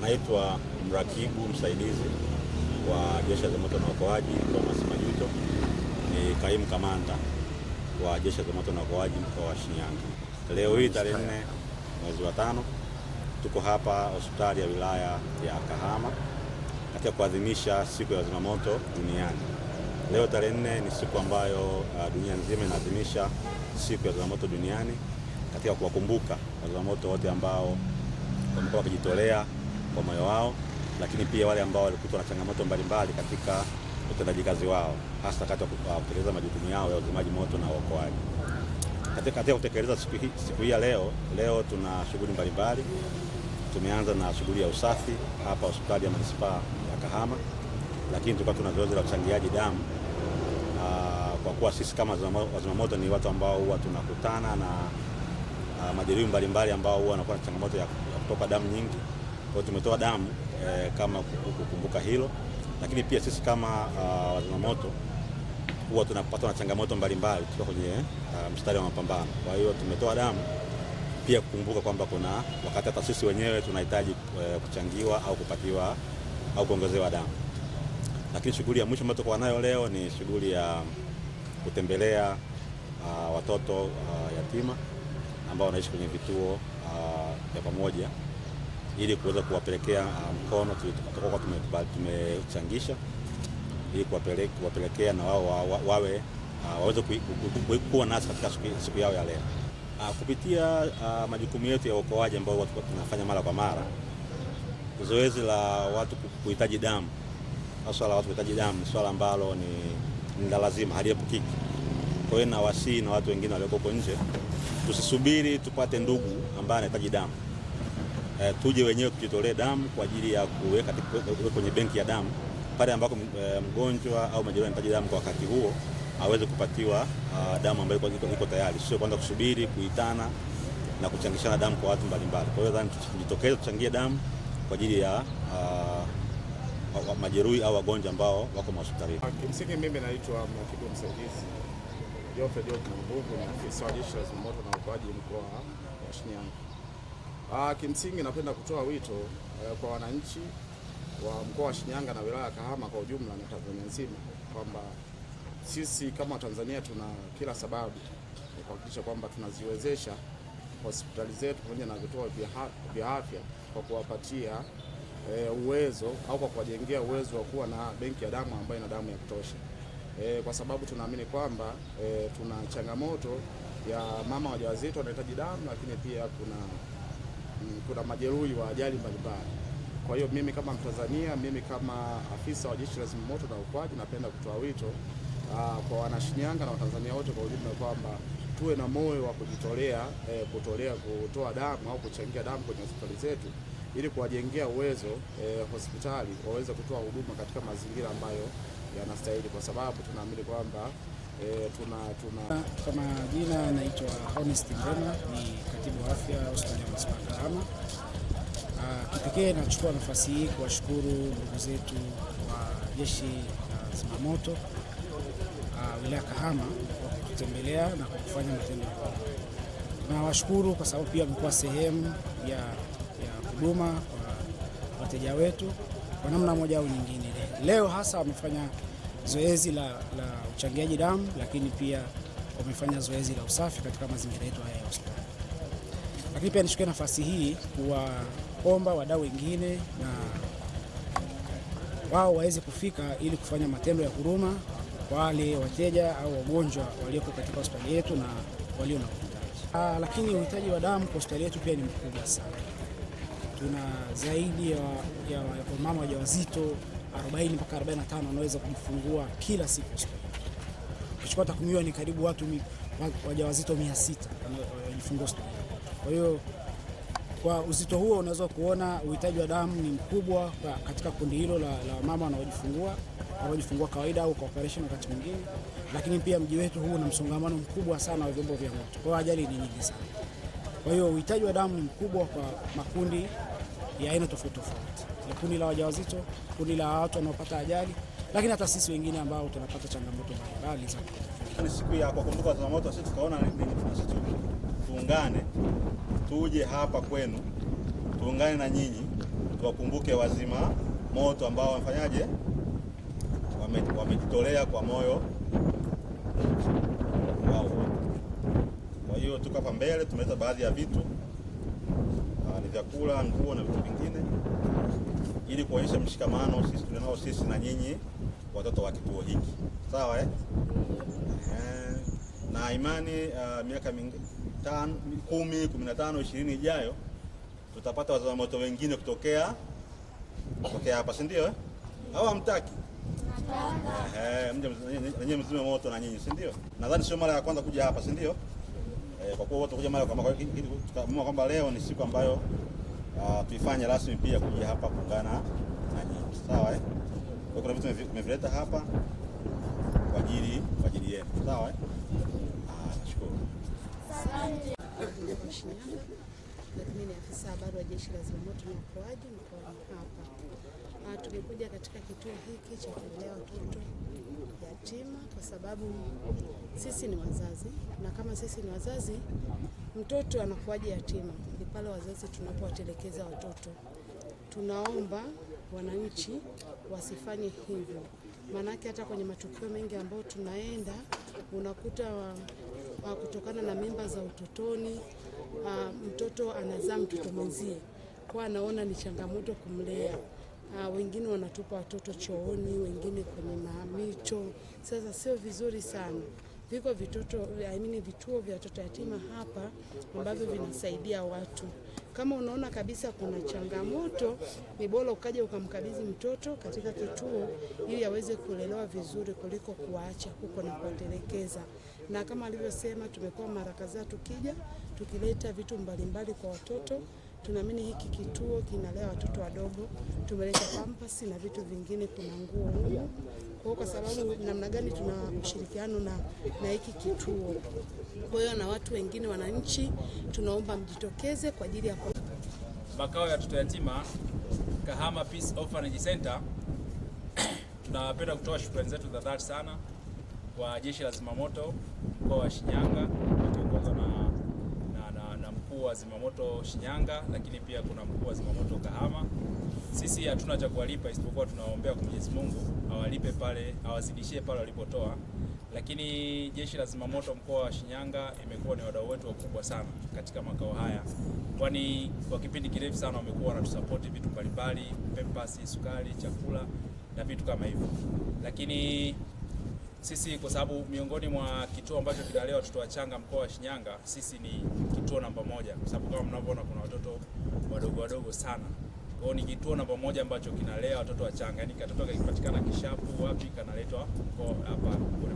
Naitwa mrakibu msaidizi wa Jeshi la Zimamoto na Uokoaji Thomas Majuto, ni kaimu kamanda wa Jeshi la Zimamoto na Uokoaji mkoa wa Shinyanga. Leo hii tarehe 4 mwezi wa 5 tuko hapa hospitali ya wilaya ya Kahama katika kuadhimisha siku ya zimamoto duniani. Leo tarehe 4 ni siku ambayo dunia nzima inaadhimisha siku ya zimamoto duniani katika kuwakumbuka wazimamoto wote ambao wamekuwa wakijitolea kwa moyo wao, lakini pia wale ambao walikutwa na changamoto mbalimbali katika utendaji kazi wao, hasa katika kutekeleza majukumu yao ya uzimaji moto na uokoaji. Katika kutekeleza siku hii ya leo tuna shughuli mbalimbali. Tumeanza na shughuli ya usafi hapa hospitali ya manispaa ya Kahama, lakini tulikuwa tuna zoezi la uchangiaji damu kwa kuwa sisi kama wazimamoto ni watu ambao huwa tunakutana na majeruhi mbalimbali ambao huwa wanakuwa na changamoto ya kutoka damu nyingi. Kwa hiyo tumetoa damu kama kukumbuka hilo, lakini pia sisi kama wazimamoto huwa tunapata na changamoto mbalimbali tukiwa kwenye mstari wa mapambano. Kwa hiyo tumetoa damu pia kukumbuka kwamba kuna wakati hata sisi wenyewe tunahitaji kuchangiwa au kupatiwa au kuongezewa damu. Lakini shughuli ya mwisho ambayo tuko nayo leo ni shughuli ya kutembelea watoto yatima ambao wanaishi kwenye vituo vya pamoja ili kuweza kuwapelekea mkono tutakuwa tumechangisha ili kuwapelekea na wao waweze kuwa nasi katika siku yao ya leo. Kupitia majukumu yetu ya uokoaji ambao tunafanya mara kwa mara, zoezi la watu kuhitaji damu, swala la watu kuhitaji damu ni swala ambalo ni lazima, haliepukiki. Kwa hiyo nawasihi na watu wengine walioko huko nje, tusisubiri tupate ndugu ambaye anahitaji damu. Tuje wenyewe kujitolee damu kwa ajili ya kuweka kwenye benki ya damu pale ambako mgonjwa au majeruhi anahitaji damu kwa wakati huo aweze kupatiwa damu ambayo iko tayari, sio kwanza kusubiri kuitana na kuchangishana damu kwa watu mbalimbali. Kwa hiyo nadhani tujitokeze tuchangie damu kwa ajili ya majeruhi au wagonjwa ambao wako hospitalini. Kimsingi mimi naitwa mrakibu msaidizi Geoffrey Mbugu, ni afisa wa Jeshi la Zimamoto na Uokoaji mkoa wa Shinyanga. Kimsingi napenda kutoa wito kwa wananchi wa mkoa wa Shinyanga na wilaya ya Kahama kwa ujumla na Tanzania nzima kwamba sisi kama Tanzania tuna kila sababu ya kuhakikisha kwamba tunaziwezesha hospitali zetu pamoja na vituo vya afya kwa kuwapatia uwezo au kwa kuwajengea uwezo wa kuwa na benki ya damu ambayo ina damu ya kutosha. Kwa sababu tunaamini kwamba tuna changamoto ya mama wajawazito wanahitaji damu, lakini pia kuna majeruhi wa ajali mbalimbali. Kwa hiyo mimi kama Mtanzania, mimi kama afisa wa Jeshi la Zimamoto na Uokoaji napenda kutoa wito kwa Wanashinyanga na Watanzania wote kwa ujumla kwamba tuwe na moyo wa kujitolea kutoa damu au kuchangia damu kwenye hospitali zetu ili kuwajengea uwezo hospitali waweze kutoa huduma katika mazingira ambayo yanastahili, kwa sababu tunaamini kwamba Kama jina naitwa Honest Mrema, ni katibu wa afya hospitali ya manispaa ya Kahama. Kipekee nachukua nafasi hii kuwashukuru ndugu zetu wa Jeshi la Zimamoto wilaya Kahama kwa kututembelea na kufanya matendo ya huruma. Nawashukuru kwa sababu pia wamekuwa sehemu ya huduma kwa wateja wetu kwa namna moja au nyingine. Leo hasa wamefanya zoezi la uchangiaji damu, lakini pia wamefanya zoezi la usafi katika mazingira yetu haya ya hospitali. Lakini pia nichukue nafasi hii kuwaomba wadau wengine na wao waweze kufika ili kufanya matendo ya huruma kwa wale wateja au wagonjwa walioko katika hospitali yetu na walio na uhitaji. Lakini uhitaji wa damu kwa hospitali yetu pia ni mkubwa sana. Tuna zaidi ya mama wajawazito 40 mpaka 45 wanaweza kujifungua kila siku hospitali. Kuchukua takwimu ni karibu watu wajawazito 600 wanajifungua hospitali. Kwa hiyo kwa uzito huo unaweza kuona uhitaji wa damu ni mkubwa katika kundi hilo la mama wanaojifungua kawaida au kwa operation wakati mwingine, lakini pia mji wetu huu una msongamano mkubwa sana wa vyombo vya moto. Kwa ajali ni nyingi sana. Kwa hiyo uhitaji wa damu ni mkubwa kwa makundi ya aina tofauti tofauti. Kundi la wajawazito, kundi la watu wanaopata ajali, lakini hata sisi wengine ambao tunapata changamoto mbalimbali za ni siku ya kukumbuka wazimamoto. Sisi tukaona sisi tuungane, tuje hapa kwenu, tuungane na nyinyi tuwakumbuke wazima moto ambao wamefanyaje, wamejitolea kwa moyo wao. Kwa hiyo tuko hapa mbele, tumeleta baadhi ya vitu ni vyakula, nguo na vitu vingine, ili kuonyesha mshikamano sisi tunao sisi na nyinyi watoto wa kituo hiki. Sawa na imani miaka 10, 15, 20 ijayo tutapata wazima moto wengine kutokea hapa, si ndio? Au hamtaki? Mje mzime moto na nyinyi, si ndio? Nadhani sio mara ya kwanza kuja hapa, si ndio? Kwa kuwa wote kuja mara kwa mara, tukaamua kwamba leo ni siku ambayo tuifanye rasmi pia kuja hapa kuungana na nyinyi. Sawa Kwa kuna vitu tumevileta hapa kwa ajili yenu. Sawa nashukuru. Mimi ni afisa habari wa Jeshi la Zimamoto na Uokoaji mkoani hapa. Tumekuja katika kituo hiki cha kulelea watoto yatima kwa sababu sisi ni wazazi, na kama sisi ni wazazi, mtoto anakuwaje yatima? Ni pale wazazi tunapowatelekeza watoto. Tunaomba wananchi wasifanye hivyo, maanake hata kwenye matukio mengi ambayo tunaenda unakuta kutokana na mimba za utotoni, mtoto anazaa mtoto mwenzie, kwa anaona ni changamoto kumlea. Wengine wanatupa watoto chooni, wengine kwenye mito. Sasa sio vizuri sana. Viko vituo vya watoto yatima hapa ambavyo vinasaidia watu. Kama unaona kabisa kuna changamoto, ni bora ukaja ukamkabidhi mtoto katika kituo ili aweze kulelewa vizuri kuliko kuacha huko na kuwatelekeza. Na kama alivyosema, tumekuwa mara kadhaa tukileta vitu mbalimbali kwa watoto. Tunaamini hiki kituo kinalea watoto wadogo. Tumeleta pampasi na vitu vingine, kuna nguo huko. Kwa sababu namna gani tuna ushirikiano na hiki kituo. Kwa hiyo na watu wengine, wananchi, tunaomba mjitokeze kwa ajili ya makao ya watoto yatima Kahama Peace Orphanage Center. Tunapenda kutoa shukrani zetu za dhati sana kwa Jeshi la Zimamoto mkoa wa Shinyanga wakiongozwa na mkuu wa Zimamoto Shinyanga, lakini pia kuna mkuu wa Zimamoto Kahama. Sisi hatuna cha kuwalipa isipokuwa tunawaombea kwa Mwenyezi Mungu awalipe pale, awazidishie pale walipotoa. Lakini Jeshi la Zimamoto mkoa wa Shinyanga imekuwa ni wadau wetu wakubwa sana katika makao haya, kwani kwa kipindi kirefu sana wamekuwa wanatusapoti vitu mbalimbali, pempasi, sukari, chakula na vitu kama hivyo. Lakini sisi kwa sababu miongoni mwa kituo ambacho kinalea watoto wachanga mkoa wa Shinyanga, sisi ni kituo namba 1 kwa sababu kama mnavyoona kuna watoto wadogo sana. Kwa hiyo ni kituo namba 1 ambacho kinalea watoto wachanga. Yaani katoto kipatikana Kishapu wapi kanaletwa hapa kule.